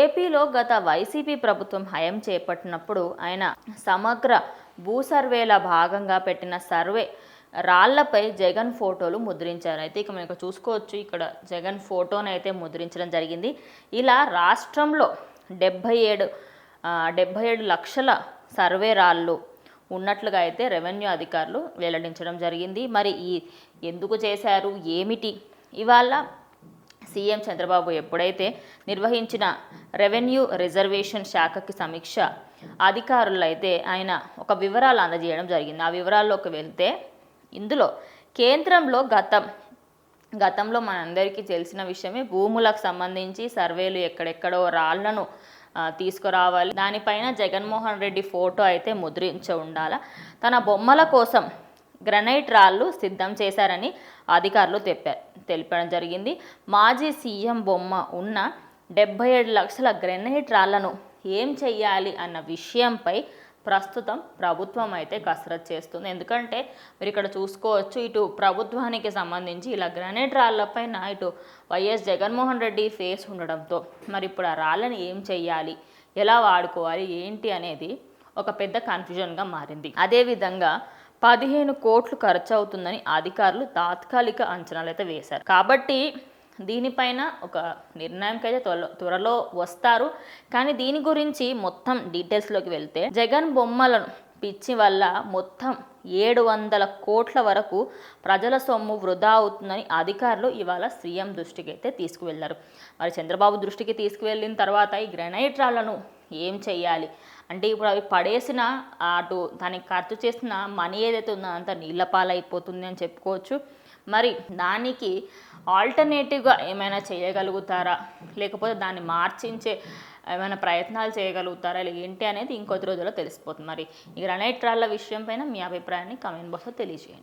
ఏపీలో గత వైసీపీ ప్రభుత్వం హయం చేపట్టినప్పుడు ఆయన సమగ్ర భూ సర్వేల భాగంగా పెట్టిన సర్వే రాళ్లపై జగన్ ఫోటోలు ముద్రించారు. అయితే ఇక మనకు చూసుకోవచ్చు, ఇక్కడ జగన్ ఫోటోను అయితే ముద్రించడం జరిగింది. ఇలా రాష్ట్రంలో 77 లక్షల సర్వే రాళ్ళు ఉన్నట్లుగా అయితే రెవెన్యూ అధికారులు వెల్లడించడం జరిగింది. మరి ఎందుకు చేశారు, ఏమిటి? ఇవాళ సీఎం చంద్రబాబు ఎప్పుడైతే నిర్వహించిన రెవెన్యూ రిజర్వేషన్ శాఖకి సమీక్ష అధికారులు అయితే ఆయన ఒక వివరాలు అందజేయడం జరిగింది. ఆ వివరాల్లోకి వెళ్తే ఇందులో కేంద్రంలో గతంలో మనందరికీ తెలిసిన విషయమే, భూములకు సంబంధించి సర్వేలు ఎక్కడెక్కడో రాళ్లను తీసుకురావాలి, దానిపైన జగన్మోహన్ రెడ్డి ఫోటో అయితే ముద్రించి ఉండాలి, తన బొమ్మల కోసం గ్రనైట్ రాళ్ళు సిద్ధం చేశారని అధికారులు తెలిపడం జరిగింది. మాజీ సీఎం బొమ్మ ఉన్న 77 లక్షల గ్రనైట్ రాళ్లను ఏం చెయ్యాలి అన్న విషయంపై ప్రస్తుతం ప్రభుత్వం అయితే కసరత్తు చేస్తుంది. ఎందుకంటే మీరు ఇక్కడ చూసుకోవచ్చు, ఇటు ప్రభుత్వానికి సంబంధించి ఇలా గ్రనైట్ రాళ్లపైన ఇటు వైఎస్ జగన్మోహన్ రెడ్డి ఫేస్ ఉండడంతో మరి ఇప్పుడు ఆ రాళ్ళని ఏం చెయ్యాలి, ఎలా వాడుకోవాలి, ఏంటి అనేది ఒక పెద్ద కన్ఫ్యూజన్గా మారింది. అదేవిధంగా 15 కోట్లు ఖర్చు అవుతుందని అధికారులు తాత్కాలిక అంచనాలు అయితే వేశారు. కాబట్టి దీనిపైన ఒక నిర్ణయంకి అయితే త్వరలో వస్తారు. కానీ దీని గురించి మొత్తం డీటెయిల్స్లోకి వెళ్తే, జగన్ బొమ్మలను పిచ్చి వల్ల మొత్తం 700 కోట్ల వరకు ప్రజల సొమ్ము వృధా అవుతుందని అధికారులు ఇవాళ సీఎం దృష్టికి అయితే తీసుకువెళ్లారు. మరి చంద్రబాబు దృష్టికి తీసుకువెళ్ళిన తర్వాత ఈ గ్రనైట్ రాళ్లను ఏం చెయ్యాలి అంటే, ఇప్పుడు అవి పడేసిన అటు దానికి ఖర్చు చేసిన మనీ ఏదైతే ఉందో అంతా నీళ్ళ పాలైపోతుంది అని చెప్పుకోవచ్చు. మరి దానికి ఆల్టర్నేటివ్గా ఏమైనా చేయగలుగుతారా, లేకపోతే దాన్ని మార్చించే ఏమైనా ప్రయత్నాలు చేయగలుగుతారా, ఏంటి అనేది ఇంకొద్ది రోజుల్లో తెలిసిపోతుంది. మరి ఈ గ్రనైట్ రాళ్ల విషయం పైన మీ అభిప్రాయాన్ని కామెంట్ బాక్స్లో తెలియజేయండి.